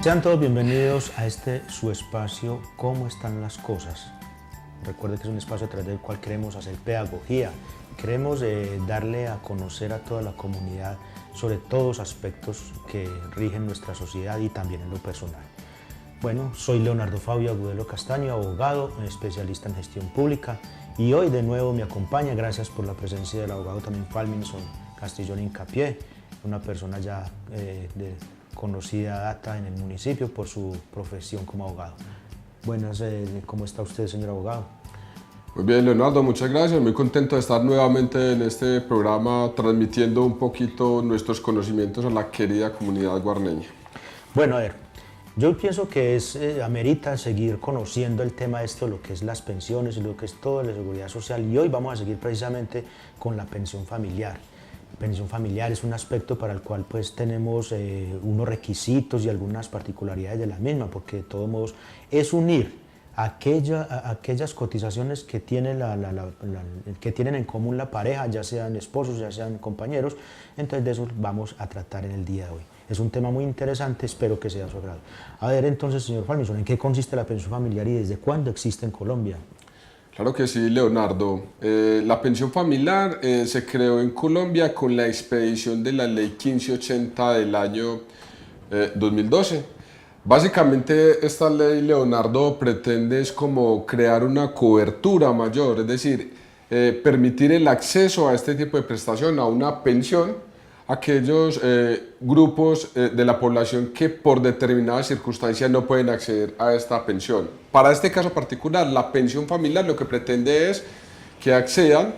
Sean todos bienvenidos a este su espacio ¿Cómo están las cosas? Recuerde que es un espacio a través del cual queremos hacer pedagogía, queremos darle a conocer a toda la comunidad sobre todos los aspectos que rigen nuestra sociedad y también en lo personal. Bueno, soy Leonardo Fabio Agudelo Castaño, abogado, especialista en gestión pública, y hoy de nuevo me acompaña, gracias por la presencia del abogado también Falminson Castillón Incapié, una persona ya de conocida data en el municipio por su profesión como abogado. Buenas, ¿cómo está usted, señor abogado? Muy bien, Leonardo, muchas gracias. Muy contento de estar nuevamente en este programa transmitiendo un poquito nuestros conocimientos a la querida comunidad guarneña. Bueno, a ver, yo pienso que amerita seguir conociendo el tema lo que es las pensiones y lo que es toda la seguridad social, y hoy vamos a seguir precisamente con la pensión familiar. Pensión familiar es un aspecto para el cual pues tenemos unos requisitos y algunas particularidades de la misma, porque de todos modos es unir aquellas cotizaciones que tienen en común la pareja, ya sean esposos, ya sean compañeros. Entonces de eso vamos a tratar en el día de hoy. Es un tema muy interesante, espero que sea de su agrado. A ver entonces, señor Falminson, ¿en qué consiste la pensión familiar y desde cuándo existe en Colombia? Claro que sí, Leonardo. La pensión familiar se creó en Colombia con la expedición de la ley 1580 del año 2012. Básicamente esta ley, Leonardo, pretende es como crear una cobertura mayor, es decir, permitir el acceso a este tipo de prestación, a una pensión, a aquellos grupos de la población que por determinadas circunstancias no pueden acceder a esta pensión. Para este caso particular, la pensión familiar lo que pretende es que accedan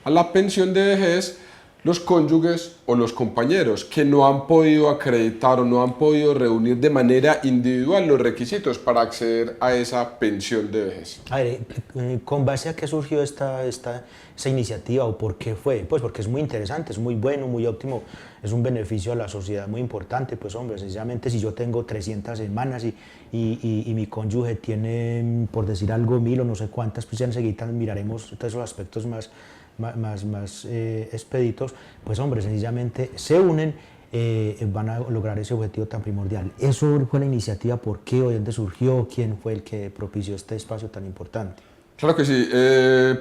a la pensión de vejez los cónyuges o los compañeros que no han podido acreditar o no han podido reunir de manera individual los requisitos para acceder a esa pensión de vejez. A ver, ¿con base a qué surgió esa iniciativa o por qué fue? Pues porque es muy interesante, es muy bueno, muy óptimo, es un beneficio a la sociedad muy importante. Pues hombre, sencillamente si yo tengo 300 semanas y mi cónyuge tiene, por decir algo, 1000 o no sé cuántas, pues ya enseguida miraremos todos esos aspectos más expeditos. Pues hombre, sencillamente se unen, van a lograr ese objetivo tan primordial. Eso fue la iniciativa. ¿Por qué? ¿De dónde surgió? ¿Quién fue el que propició este espacio tan importante? Claro que sí.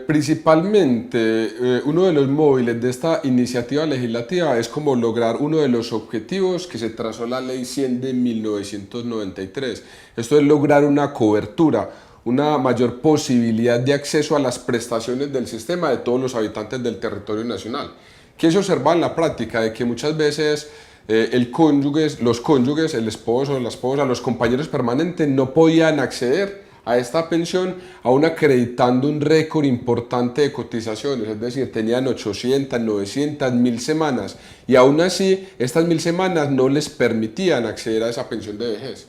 Principalmente uno de los móviles de esta iniciativa legislativa es como lograr uno de los objetivos que se trazó la Ley 100 de 1993. Esto es lograr una cobertura, una mayor posibilidad de acceso a las prestaciones del sistema de todos los habitantes del territorio nacional. ¿Qué se observa en la práctica? De que muchas veces los cónyuges, el esposo, la esposa, los compañeros permanentes no podían acceder a esta pensión, aún acreditando un récord importante de cotizaciones, es decir, tenían 800, 900, 1000 semanas, y aún así estas 1000 semanas no les permitían acceder a esa pensión de vejez.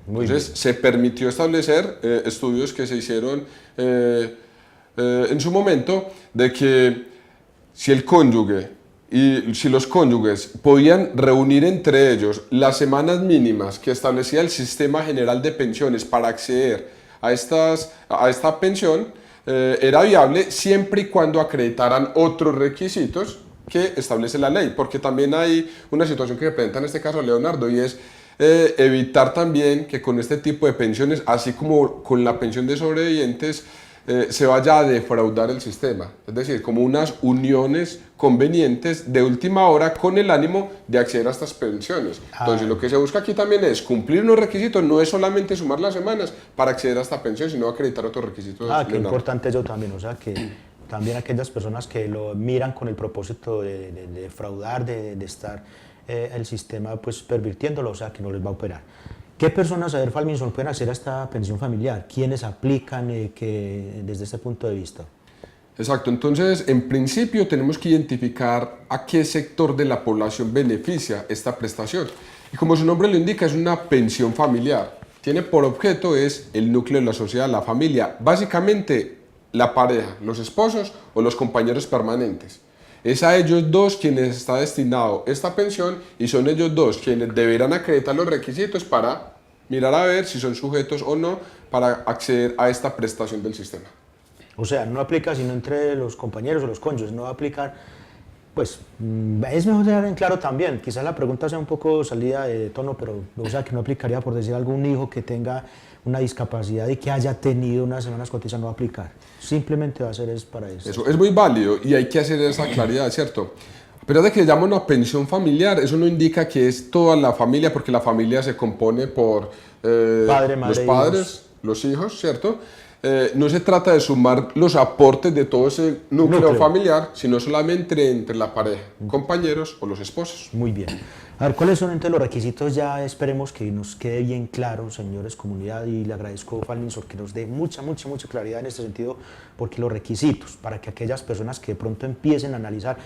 Entonces se permitió establecer estudios que se hicieron en su momento, de que si el cónyuge y si los cónyuges podían reunir entre ellos las semanas mínimas que establecía el Sistema General de Pensiones para acceder a esta pensión, era viable siempre y cuando acreditaran otros requisitos que establece la ley, porque también hay una situación que se presenta en este caso, Leonardo, y es evitar también que con este tipo de pensiones, así como con la pensión de sobrevivientes, se vaya a defraudar el sistema, es decir, como unas uniones convenientes de última hora con el ánimo de acceder a estas pensiones. Entonces lo que se busca aquí también es cumplir unos requisitos, no es solamente sumar las semanas para acceder a esta pensión, sino acreditar otros requisitos. Qué importante eso también, o sea que también aquellas personas que lo miran con el propósito de defraudar, de estar el sistema pues pervirtiéndolo, o sea que no les va a operar. ¿Qué personas, a ver, Falminson, pueden acceder a esta pensión familiar? ¿Quiénes aplican desde este punto de vista? Exacto, entonces en principio tenemos que identificar a qué sector de la población beneficia esta prestación. Y como su nombre lo indica, es una pensión familiar. Tiene por objeto es el núcleo de la sociedad, la familia, básicamente la pareja, los esposos o los compañeros permanentes. Es a ellos dos quienes está destinado esta pensión y son ellos dos quienes deberán acreditar los requisitos para mirar a ver si son sujetos o no para acceder a esta prestación del sistema. O sea, no aplica sino entre los compañeros o los cónyuges, no va a aplicar Pues es mejor dejar en claro también, quizás la pregunta sea un poco salida de tono, pero o sea que no aplicaría por decir algún hijo que tenga una discapacidad y que haya tenido unas semanas cotizadas, no va a aplicar. Simplemente va a ser es para eso. Eso es muy válido y hay que hacer esa claridad, ¿cierto? Pero de que llama una pensión familiar, eso no indica que es toda la familia, porque la familia se compone por Padre, madre, los padres, los hijos, ¿cierto? No se trata de sumar los aportes de todo ese núcleo familiar, sino solamente entre la pareja, compañeros o los esposos. Muy bien. A ver, ¿cuáles son entonces los requisitos? Ya esperemos que nos quede bien claro, señores comunidad, y le agradezco a Falminsor que nos dé mucha claridad en este sentido, porque los requisitos, para que aquellas personas que de pronto empiecen a analizar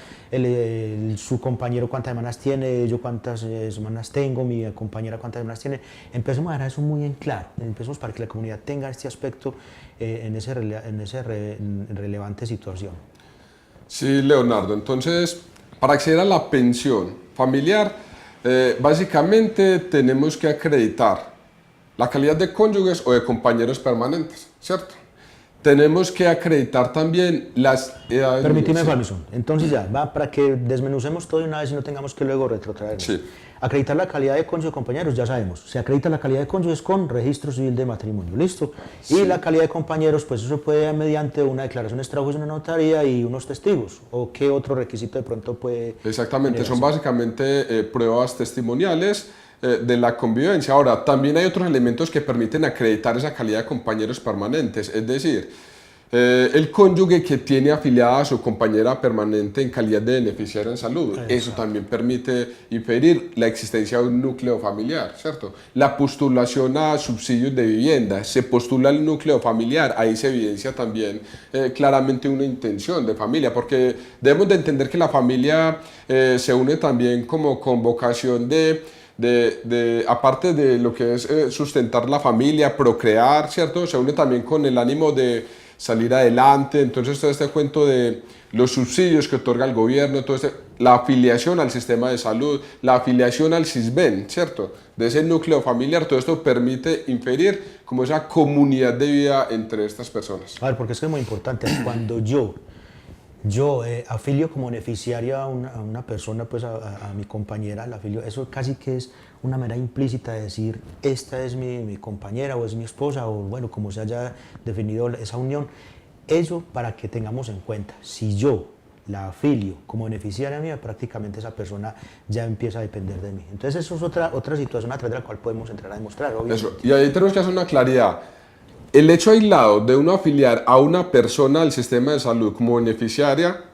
su compañero cuántas semanas tiene, yo cuántas semanas tengo, mi compañera cuántas semanas tiene, empecemos a dejar eso muy en claro, empecemos para que la comunidad tenga este aspecto en esa relevante situación. Sí, Leonardo, entonces, para acceder a la pensión familiar, básicamente tenemos que acreditar la calidad de cónyuges o de compañeros permanentes, ¿cierto? Tenemos que acreditar también las edades. Permíteme, Falminsor, entonces ya, va para que desmenucemos todo de una vez y no tengamos que luego retrotraer. Sí. Acreditar la calidad de cónyuge, compañeros, ya sabemos, se acredita la calidad de cónyuges con registro civil de matrimonio, ¿listo? Sí. Y la calidad de compañeros, pues eso puede mediante una declaración extrajuicio en una notaría y unos testigos, o qué otro requisito de pronto puede... Exactamente, son básicamente pruebas testimoniales de la convivencia. Ahora, también hay otros elementos que permiten acreditar esa calidad de compañeros permanentes, es decir, el cónyuge que tiene afiliada a su compañera permanente en calidad de beneficiario en salud. Exacto. Eso también permite inferir la existencia de un núcleo familiar, ¿cierto? La postulación a subsidios de vivienda, se postula el núcleo familiar, ahí se evidencia también claramente una intención de familia, porque debemos de entender que la familia se une también como con vocación aparte de lo que es sustentar la familia, procrear, ¿cierto? Se une también con el ánimo de salir adelante. Entonces todo este cuento de los subsidios que otorga el gobierno, la afiliación al sistema de salud, la afiliación al SISBEN, ¿cierto? De ese núcleo familiar, todo esto permite inferir como esa comunidad de vida entre estas personas. A ver, porque es que es muy importante, cuando yo afilio como beneficiario a una persona, pues a mi compañera, la afilio, eso casi que es una manera implícita de decir, esta es mi compañera o es mi esposa, o bueno, como se haya definido esa unión. Eso para que tengamos en cuenta, si yo la afilio como beneficiaria mía, prácticamente esa persona ya empieza a depender de mí. Entonces eso es otra situación a través de la cual podemos entrar a demostrar, obviamente. Eso. Y ahí tenemos que hacer una claridad. El hecho aislado de uno afiliar a una persona al sistema de salud como beneficiaria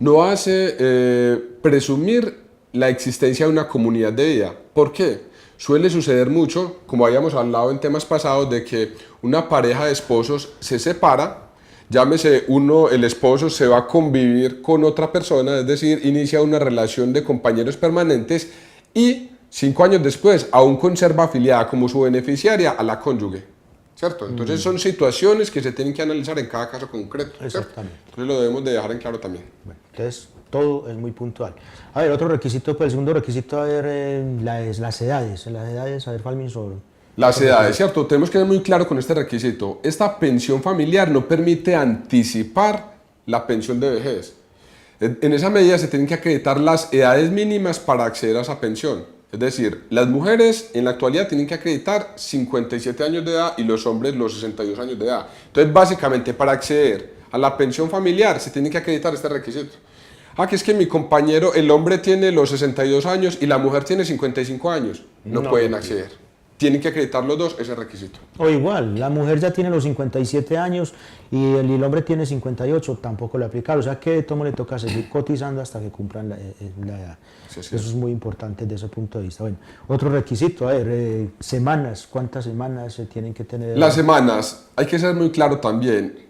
no hace presumir la existencia de una comunidad de vida. ¿Por qué? Suele suceder mucho, como habíamos hablado en temas pasados, de que una pareja de esposos se separa, llámese el esposo se va a convivir con otra persona, es decir, inicia una relación de compañeros permanentes y 5 años después aún conserva afiliada como su beneficiaria a la cónyuge. ¿Cierto? Entonces son situaciones que se tienen que analizar en cada caso concreto. Exactamente. Entonces lo debemos de dejar en claro también. Bueno, entonces todo es muy puntual. A ver, otro requisito, pues el segundo requisito, a ver, las edades, a ver, Falminsor. Las edades, ¿cierto? Tenemos que ser muy claro con este requisito. Esta pensión familiar no permite anticipar la pensión de vejez. En esa medida se tienen que acreditar las edades mínimas para acceder a esa pensión. Es decir, las mujeres en la actualidad tienen que acreditar 57 años de edad y los hombres los 62 años de edad. Entonces, básicamente, para acceder a la pensión familiar se tiene que acreditar este requisito. Que es que mi compañero, el hombre tiene los 62 años y la mujer tiene 55 años. No pueden acceder. Tienen que acreditar los dos ese requisito. O igual, la mujer ya tiene los 57 años y el hombre tiene 58, tampoco le aplica. O sea que Tomo le toca seguir cotizando hasta que cumplan la edad. Sí, eso es muy importante desde ese punto de vista. Bueno, otro requisito, a ver, semanas, ¿cuántas semanas se tienen que tener? Las semanas, hay que ser muy claro también.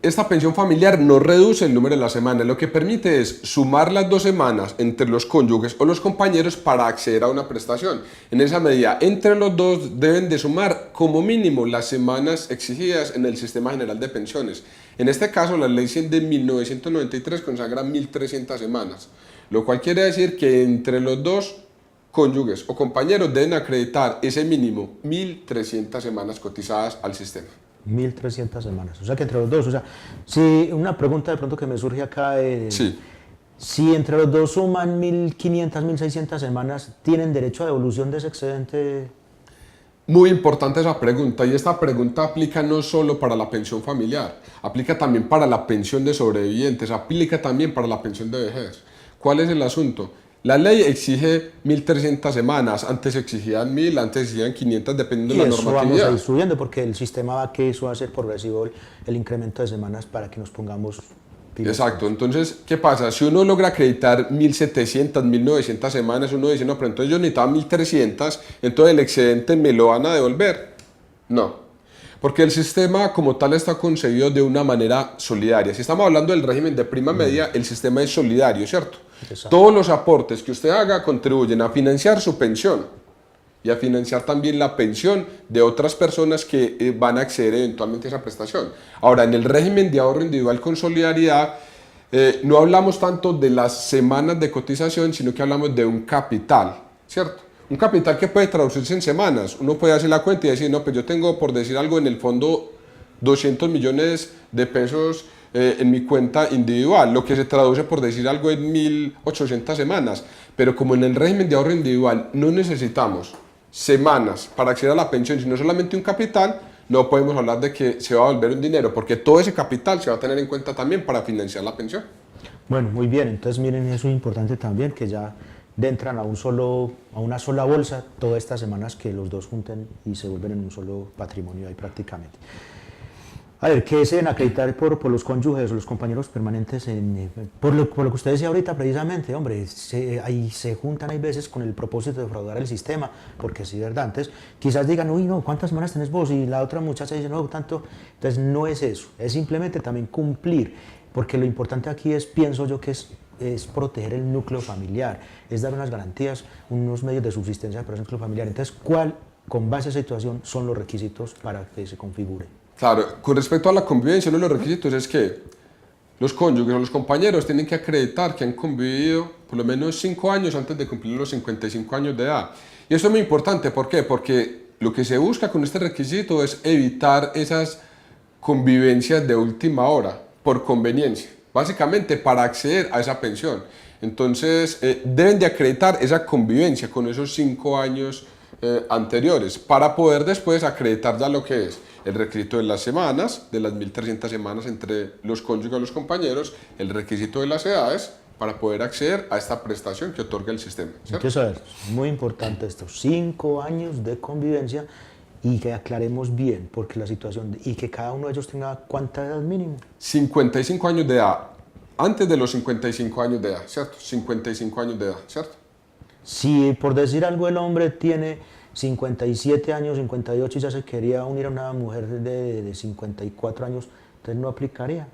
Esta pensión familiar no reduce el número de las semanas, lo que permite es sumar las 2 semanas entre los cónyuges o los compañeros para acceder a una prestación. En esa medida, entre los dos deben de sumar como mínimo las semanas exigidas en el Sistema General de Pensiones. En este caso, la Ley 100 de 1993 consagra 1.300 semanas, lo cual quiere decir que entre los dos cónyuges o compañeros deben acreditar ese mínimo 1.300 semanas cotizadas al sistema. 1.300 semanas, o sea que entre los dos, o sea, si una pregunta de pronto que me surge acá, sí. Si entre los dos suman 1.500, 1.600 semanas, ¿tienen derecho a devolución de ese excedente? Muy importante esa pregunta, y esta pregunta aplica no solo para la pensión familiar, aplica también para la pensión de sobrevivientes, aplica también para la pensión de vejez. ¿Cuál es el asunto? La ley exige 1.300 semanas, antes exigían 1.000, antes exigían 500, dependiendo de la normatividad. Y eso vamos a ir subiendo porque el sistema va que eso va a ser progresivo el incremento de semanas para que nos pongamos pilas. Exacto, entonces, ¿qué pasa? Si uno logra acreditar 1.700, 1.900 semanas, uno dice, no, pero entonces yo necesitaba 1.300, entonces el excedente me lo van a devolver. No, porque el sistema como tal está concebido de una manera solidaria. Si estamos hablando del régimen de prima media, el sistema es solidario, ¿cierto? Exacto. Todos los aportes que usted haga contribuyen a financiar su pensión y a financiar también la pensión de otras personas que van a acceder eventualmente a esa prestación. Ahora, en el régimen de ahorro individual con solidaridad, no hablamos tanto de las semanas de cotización, sino que hablamos de un capital, ¿cierto? Un capital que puede traducirse en semanas. Uno puede hacer la cuenta y decir, no, pues yo tengo, por decir algo, en el fondo 200 millones de pesos en mi cuenta individual, lo que se traduce, por decir algo, en 1.800 semanas. Pero como en el régimen de ahorro individual no necesitamos semanas para acceder a la pensión, sino solamente un capital, no podemos hablar de que se va a volver un dinero, porque todo ese capital se va a tener en cuenta también para financiar la pensión. Bueno, muy bien, entonces miren, eso es importante también, que ya entran a una sola bolsa todas estas semanas que los dos junten y se vuelven en un solo patrimonio ahí prácticamente. A ver, ¿qué se deben acreditar por los cónyuges o los compañeros permanentes? Por lo que usted decía ahorita precisamente, hombre, se juntan hay veces con el propósito de defraudar el sistema, porque sí, ¿verdad? Entonces, quizás digan, uy, no, ¿cuántas semanas tenés vos? Y la otra muchacha dice, no, tanto. Entonces, no es eso, es simplemente también cumplir, porque lo importante aquí es, pienso yo, que es proteger el núcleo familiar, es dar unas garantías, unos medios de subsistencia para el núcleo familiar. Entonces, con base a esa situación, son los requisitos para que se configure? Claro, con respecto a la convivencia, uno de los requisitos es que los cónyuges o los compañeros tienen que acreditar que han convivido por lo menos 5 años antes de cumplir los 55 años de edad. Y esto es muy importante, ¿por qué? Porque lo que se busca con este requisito es evitar esas convivencias de última hora, por conveniencia, básicamente para acceder a esa pensión. Entonces, deben de acreditar esa convivencia con esos 5 años anteriores, para poder después acreditar ya lo que es el requisito de las semanas, de las 1.300 semanas entre los cónyuges y los compañeros, el requisito de las edades, para poder acceder a esta prestación que otorga el sistema, ¿cierto? Entonces, a ver, muy importante esto, 5 años de convivencia, y que aclaremos bien, porque la situación, y que cada uno de ellos tenga ¿cuánta edad mínimo? 55 años de edad, antes de los 55 años de edad, ¿cierto? 55 años de edad, ¿cierto? Si por decir algo el hombre tiene 57 años, 58 y ya se quería unir a una mujer de 54 años, entonces no aplicaría.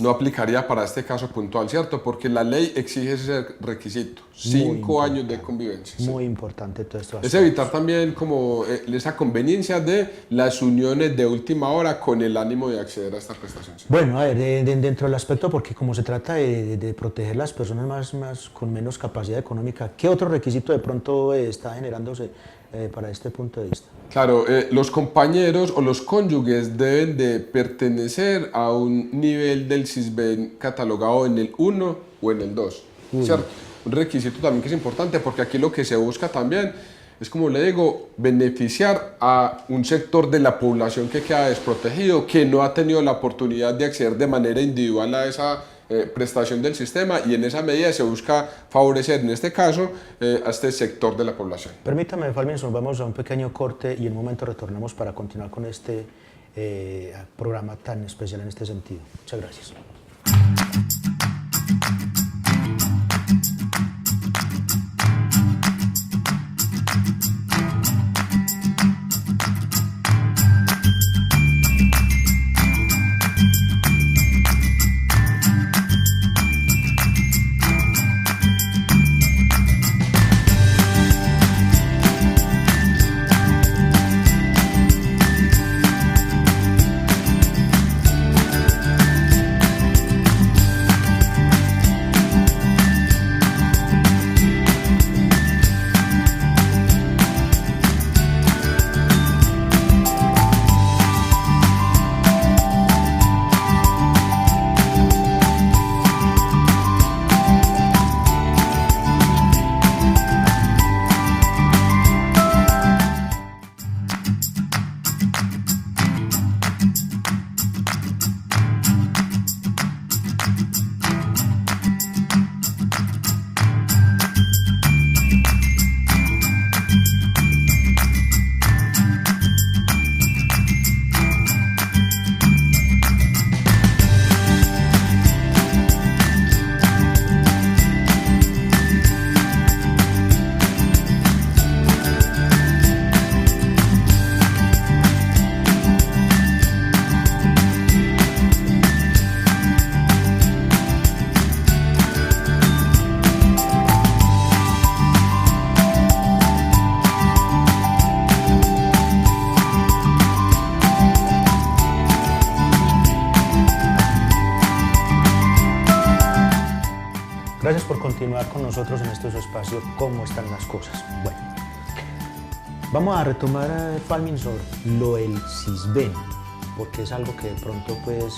No aplicaría para este caso puntual, ¿cierto? Porque la ley exige ese requisito, 5 años de convivencia. Muy importante todo esto. Es evitar también como esa conveniencia de las uniones de última hora con el ánimo de acceder a esta prestación. ¿Sí? Bueno, a ver, dentro del aspecto, porque como se trata de proteger las personas más con menos capacidad económica, ¿qué otro requisito de pronto está generándose para este punto de vista? Claro, los compañeros o los cónyuges deben de pertenecer a un nivel del Sisbén catalogado en el 1 o en el 2, ¿cierto? Un requisito también que es importante, porque aquí lo que se busca también es, como le digo, beneficiar a un sector de la población que queda desprotegido, que no ha tenido la oportunidad de acceder de manera individual a esa prestación del sistema, y en esa medida se busca favorecer, en este caso, a este sector de la población. Permítame, Falvinson, vamos a un pequeño corte y en un momento retornamos para continuar con este programa tan especial en este sentido. Muchas gracias. Gracias por continuar con nosotros en estos espacios, ¿cómo están las cosas? Bueno, vamos a retomar, Falmin, sobre lo del CISBEN, porque es algo que de pronto, pues,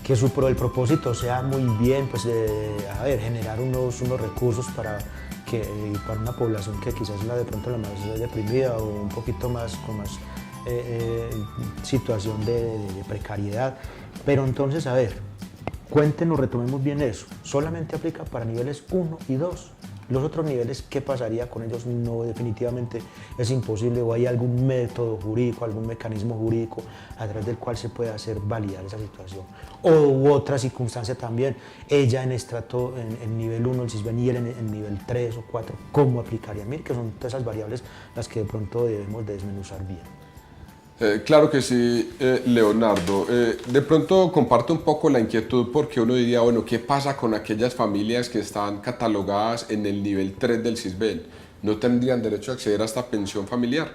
que el propósito sea muy bien, pues, generar unos recursos para una población que quizás es de pronto la más deprimida o un poquito más, con más situación de precariedad. Pero entonces, cuéntenos, retomemos bien eso. ¿Solamente aplica para niveles 1 y 2? Los otros niveles, ¿qué pasaría con ellos? No, definitivamente es imposible, o hay algún método jurídico, algún mecanismo jurídico a través del cual se puede hacer validar esa situación. O otra circunstancia también, ella en estrato, en nivel 1, el CISBEN, y él en nivel 3 o 4, ¿cómo aplicaría? Mire que son todas esas variables las que de pronto debemos de desmenuzar bien. Claro que sí, Leonardo. De pronto comparto un poco la inquietud porque uno diría, bueno, ¿qué pasa con aquellas familias que están catalogadas en el nivel 3 del CISBEN? ¿No tendrían derecho a acceder a esta pensión familiar?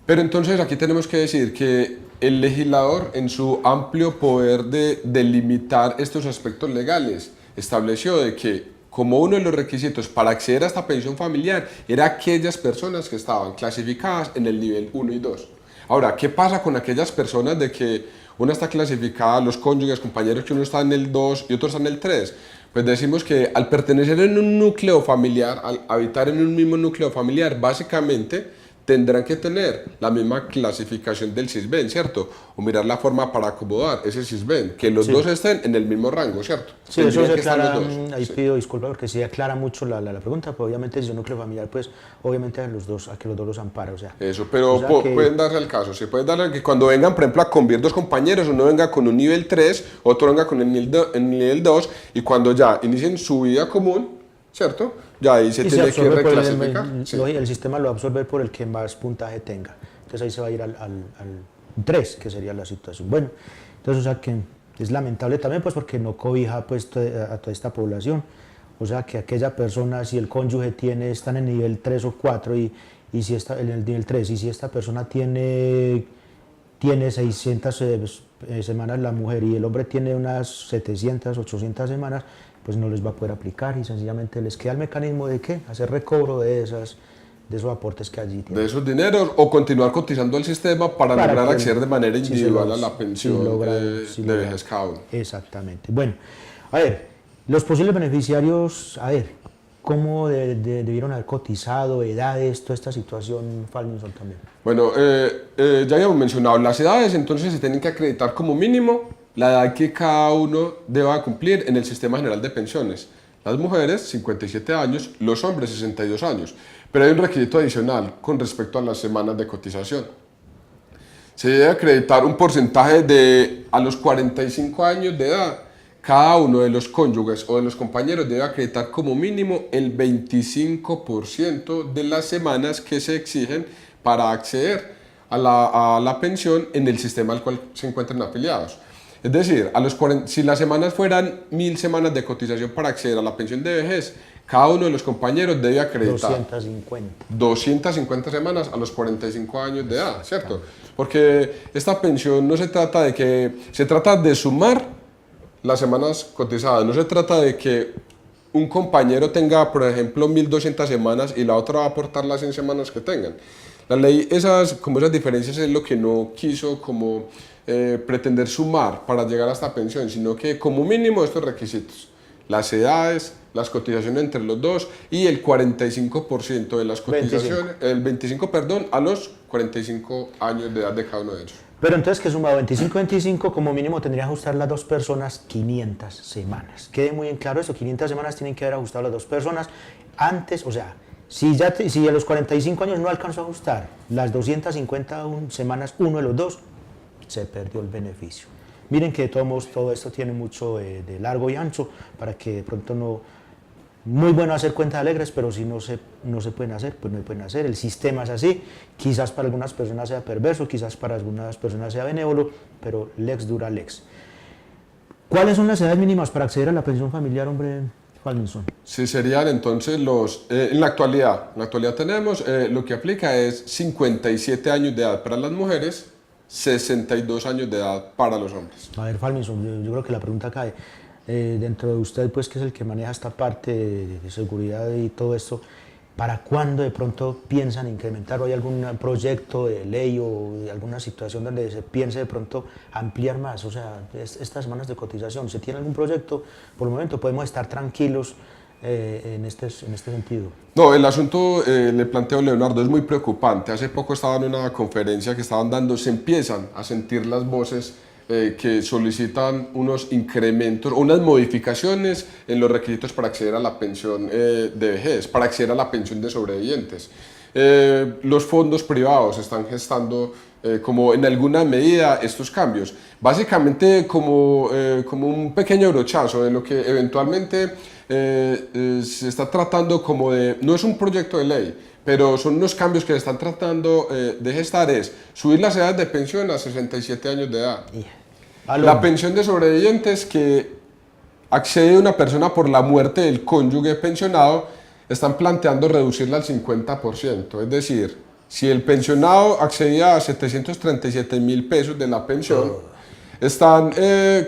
Pero entonces aquí tenemos que decir que el legislador, en su amplio poder de delimitar estos aspectos legales, estableció de que como uno de los requisitos para acceder a esta pensión familiar era aquellas personas que estaban clasificadas en el nivel 1 y 2. Ahora, ¿qué pasa con aquellas personas de que una está clasificada, los cónyuges, compañeros, que uno está en el 2 y otro está en el 3? Pues decimos que al pertenecer en un núcleo familiar, al habitar en un mismo núcleo familiar, básicamente tendrán que tener la misma clasificación del CISBEN, ¿cierto? O mirar la forma para acomodar ese CISBEN, que los dos estén en el mismo rango, ¿cierto? Sí, eso se aclara, ahí pido disculpas porque sí aclara mucho la pregunta, pero obviamente si es un núcleo familiar, pues obviamente a que los dos los ampara, o sea. Eso, pero pueden darse el caso, pueden darle que cuando vengan, por ejemplo, a convivir dos compañeros, uno venga con un nivel 3, otro venga con el nivel 2, y cuando ya inicien su vida común, ¿cierto? Ya ahí se tiene que reclasificar. El sistema lo va a absorber por el que más puntaje tenga. Entonces ahí se va a ir al 3, que sería la situación. Bueno, entonces, o sea que es lamentable también, pues, porque no cobija, pues, a toda esta población. O sea que aquella persona, si el cónyuge está en el nivel 3 o 4 y si está en el nivel 3, y si esta persona tiene 600 semanas la mujer y el hombre tiene unas 700, 800 semanas, pues no les va a poder aplicar y sencillamente les queda el mecanismo de ¿qué? Hacer recobro de esos aportes que allí tienen. De esos dineros, o continuar cotizando al sistema para lograr acceder de manera individual a la pensión de vejez cada uno. Exactamente. Bueno, los posibles beneficiarios, ¿cómo debieron haber cotizado, edades, toda esta situación, Falminson, también? Bueno, ya habíamos mencionado las edades, entonces se tienen que acreditar como mínimo la edad que cada uno deba cumplir en el Sistema General de Pensiones. Las mujeres, 57 años, los hombres, 62 años. Pero hay un requisito adicional con respecto a las semanas de cotización. Se debe acreditar un porcentaje a los 45 años de edad. Cada uno de los cónyuges o de los compañeros debe acreditar como mínimo el 25% de las semanas que se exigen para acceder a la pensión en el sistema al cual se encuentran afiliados. Es decir, si las semanas fueran 1000 semanas de cotización para acceder a la pensión de vejez, cada uno de los compañeros debe acreditar 250 semanas a los 45 años de edad, ¿cierto? Porque esta pensión no se trata de que, se trata de sumar las semanas cotizadas, no se trata de que un compañero tenga, por ejemplo, 1200 semanas y la otra va a aportar las 100 semanas que tengan. La ley, esas diferencias es lo que no quiso pretender sumar para llegar a esta pensión, sino que como mínimo estos requisitos, las edades, las cotizaciones entre los dos y el 45% de las cotizaciones, el 25, perdón, a los 45 años de edad de cada uno de ellos. Pero entonces que sumado 25-25, como mínimo tendrían que ajustar las dos personas 500 semanas. Quede muy en claro eso, 500 semanas tienen que haber ajustado las dos personas antes, o sea, si a los 45 años no alcanzó a ajustar las 250 semanas uno de los dos, se perdió el beneficio. Miren que de todos modos todo esto tiene mucho de largo y ancho para que de pronto no... Muy bueno hacer cuentas alegres, pero si no se pueden hacer, pues no se pueden hacer. El sistema es así, quizás para algunas personas sea perverso, quizás para algunas personas sea benévolo, pero lex dura lex. ¿Cuáles son las edades mínimas para acceder a la pensión familiar, hombre Falminson? Sí, serían entonces en la actualidad tenemos, lo que aplica es 57 años de edad para las mujeres, 62 años de edad para los hombres. A ver, Falminson, yo creo que la pregunta cae. dentro de usted, pues que es el que maneja esta parte de seguridad y todo esto, ¿para cuándo de pronto piensan incrementar? ¿O hay algún proyecto de ley o de alguna situación donde se piense de pronto ampliar más? O sea, estas semanas de cotización, ¿se tiene algún proyecto? Por el momento podemos estar tranquilos en este sentido. No, el asunto, le planteo Leonardo, es muy preocupante. Hace poco estaba en una conferencia que estaban dando, se empiezan a sentir las voces que solicitan unos incrementos o unas modificaciones en los requisitos para acceder a la pensión de vejez, para acceder a la pensión de sobrevivientes. Los fondos privados están gestando como en alguna medida estos cambios, básicamente como un pequeño brochazo de lo que eventualmente se está tratando como de, no es un proyecto de ley, pero son unos cambios que se están tratando de gestar, es subir las edades de pensión a 67 años de edad. La pensión de sobrevivientes que accede una persona por la muerte del cónyuge pensionado, están planteando reducirla al 50%, es decir, si el pensionado accedía a 737.000 pesos de la pensión, están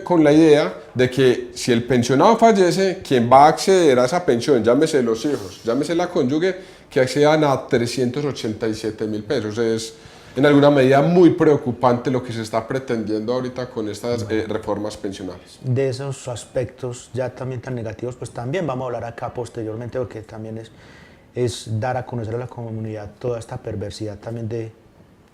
con la idea de que si el pensionado fallece, quien va a acceder a esa pensión, llámese los hijos, llámese la cónyuge, que accedan a 387.000 pesos. Es en alguna medida muy preocupante lo que se está pretendiendo ahorita con estas reformas pensionales. De esos aspectos ya también tan negativos, pues también vamos a hablar acá posteriormente, porque también es dar a conocer a la comunidad toda esta perversidad también de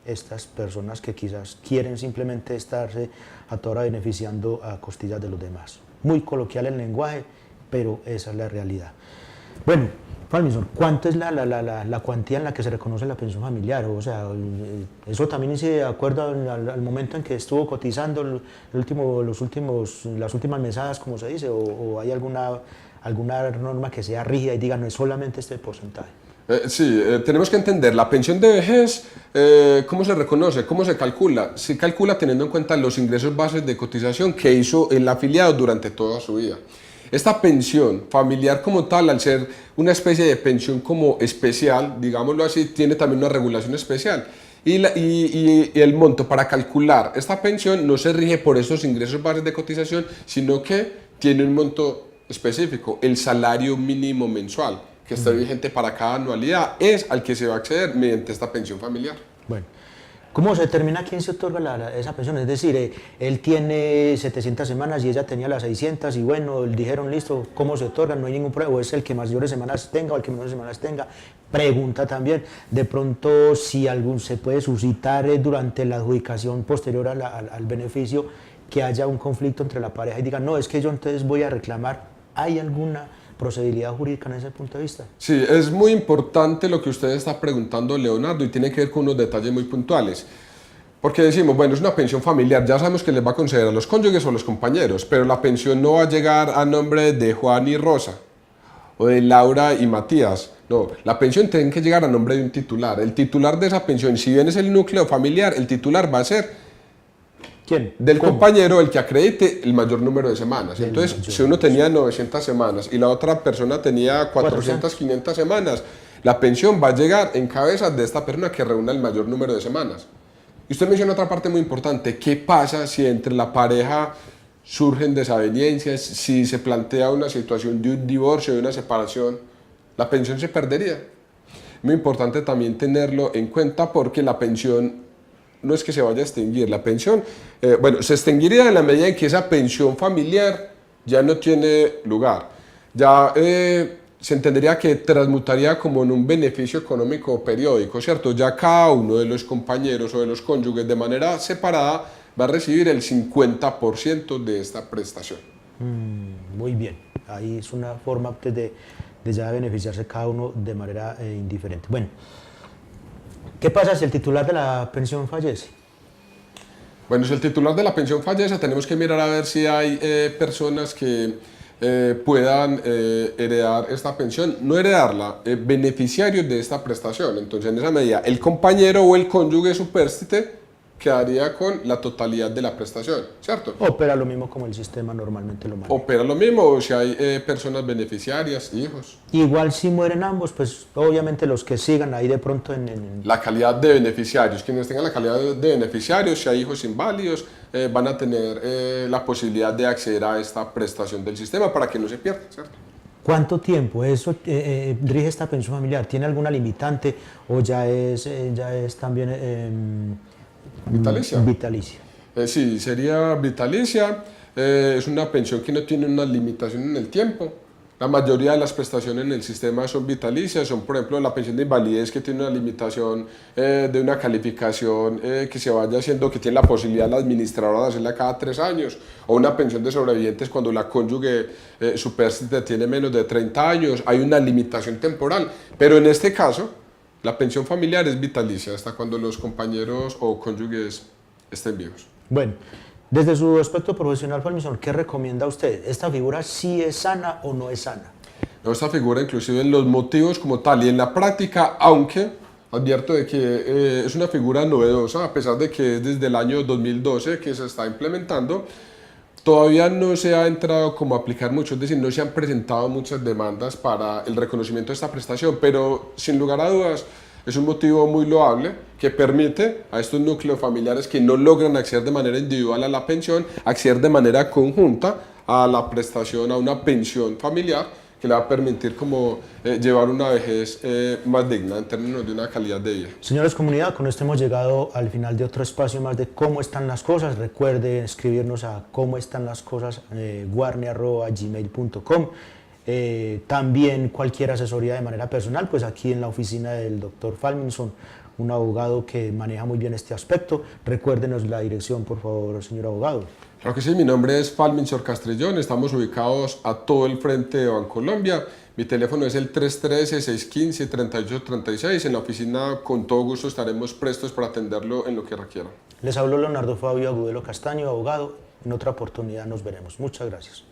estas personas que quizás quieren simplemente estarse a toda hora beneficiando a costillas de los demás. Muy coloquial el lenguaje, pero esa es la realidad. Bueno, Falmison, ¿cuánto es la cuantía en la que se reconoce la pensión familiar? O sea, eso también incide de acuerdo al momento en que estuvo cotizando las últimas mesadas, como se dice, o hay alguna norma que sea rígida y diga no es solamente este porcentaje. Sí, tenemos que entender, la pensión de vejez, ¿cómo se reconoce? ¿Cómo se calcula? Se calcula teniendo en cuenta los ingresos bases de cotización que hizo el afiliado durante toda su vida. Esta pensión familiar como tal, al ser una especie de pensión como especial, digámoslo así, tiene también una regulación especial. Y el monto para calcular esta pensión no se rige por esos ingresos bases de cotización, sino que tiene un monto específico, el salario mínimo mensual, que está vigente para cada anualidad, es al que se va a acceder mediante esta pensión familiar. Bueno, ¿cómo se determina quién se otorga esa pensión? Es decir, él tiene 700 semanas y ella tenía las 600 y bueno, dijeron listo, ¿cómo se otorga? No hay ningún problema, o es el que mayores semanas tenga o el que menores semanas tenga. Pregunta también, de pronto si se puede suscitar durante la adjudicación posterior al beneficio que haya un conflicto entre la pareja y diga, no, es que yo entonces voy a reclamar. ¿Hay alguna procedibilidad jurídica en ese punto de vista? Sí, es muy importante lo que usted está preguntando, Leonardo, y tiene que ver con unos detalles muy puntuales. Porque decimos, bueno, es una pensión familiar, ya sabemos que les va a conceder a los cónyuges o a los compañeros, pero la pensión no va a llegar a nombre de Juan y Rosa, o de Laura y Matías. No, la pensión tiene que llegar a nombre de un titular. El titular de esa pensión, si bien es el núcleo familiar, el titular va a ser ¿quién? Del compañero, el que acredite el mayor número de semanas. Entonces, si uno tenía 900 semanas y la otra persona tenía 400, 500 semanas, la pensión va a llegar en cabeza de esta persona que reúna el mayor número de semanas. Y usted menciona otra parte muy importante, ¿qué pasa si entre la pareja surgen desavenencias, si se plantea una situación de un divorcio, de una separación? La pensión se perdería. Muy importante también tenerlo en cuenta porque la pensión no es que se vaya a extinguir, la pensión, bueno, se extinguiría en la medida en que esa pensión familiar ya no tiene lugar. Ya se entendería que transmutaría como en un beneficio económico periódico, ¿cierto? Ya cada uno de los compañeros o de los cónyuges de manera separada va a recibir el 50% de esta prestación. Muy bien, ahí es una forma de ya beneficiarse cada uno de manera indiferente. Bueno, ¿qué pasa si el titular de la pensión fallece? Bueno, si el titular de la pensión fallece, tenemos que mirar a ver si hay personas que puedan heredar esta pensión, no heredarla, beneficiarios de esta prestación. Entonces, en esa medida, el compañero o el cónyuge supérstite quedaría con la totalidad de la prestación, ¿cierto? Opera lo mismo como el sistema normalmente lo maneja. Opera lo mismo, o si hay personas beneficiarias, hijos. Igual si mueren ambos, pues obviamente los que sigan ahí de pronto La calidad de beneficiarios, quienes tengan la calidad de beneficiarios, si hay hijos inválidos, van a tener la posibilidad de acceder a esta prestación del sistema para que no se pierda, ¿cierto? ¿Cuánto tiempo eso rige esta pensión familiar? ¿Tiene alguna limitante o ya es también Vitalicia. vitalicia? Sí, sería vitalicia. Es una pensión que no tiene una limitación en el tiempo. La mayoría de las prestaciones en el sistema son vitalicias, son por ejemplo la pensión de invalidez que tiene una limitación de una calificación que se vaya haciendo, que tiene la posibilidad la administradora de hacerla cada 3 años, o una pensión de sobrevivientes cuando la cónyuge superstite tiene menos de 30 años, hay una limitación temporal, pero en este caso la pensión familiar es vitalicia hasta cuando los compañeros o cónyuges estén vivos. Bueno, desde su aspecto profesional, Falminson, ¿qué recomienda usted? ¿Esta figura sí es sana o no es sana? No, esta figura inclusive en los motivos como tal y en la práctica, aunque advierto de que es una figura novedosa, a pesar de que es desde el año 2012 que se está implementando, todavía no se ha entrado como a aplicar mucho, es decir, no se han presentado muchas demandas para el reconocimiento de esta prestación, pero sin lugar a dudas es un motivo muy loable que permite a estos núcleos familiares que no logran acceder de manera individual a la pensión, acceder de manera conjunta a la prestación, a una pensión familiar que le va a permitir como llevar una vejez más digna en términos de una calidad de vida. Señores comunidad, con esto hemos llegado al final de otro espacio más de cómo están las cosas. Recuerde escribirnos a cómo están las cosas guarne@gmail.com. También cualquier asesoría de manera personal, pues aquí en la oficina del doctor Falminson, un abogado que maneja muy bien este aspecto. Recuérdenos la dirección, por favor, señor abogado. Claro que sí, mi nombre es Falminson Castrillón, estamos ubicados a todo el frente de Bancolombia. Mi teléfono es el 313-615-3836. En la oficina con todo gusto estaremos prestos para atenderlo en lo que requiera. Les habló Leonardo Fabio Agudelo Castaño, abogado. En otra oportunidad nos veremos. Muchas gracias.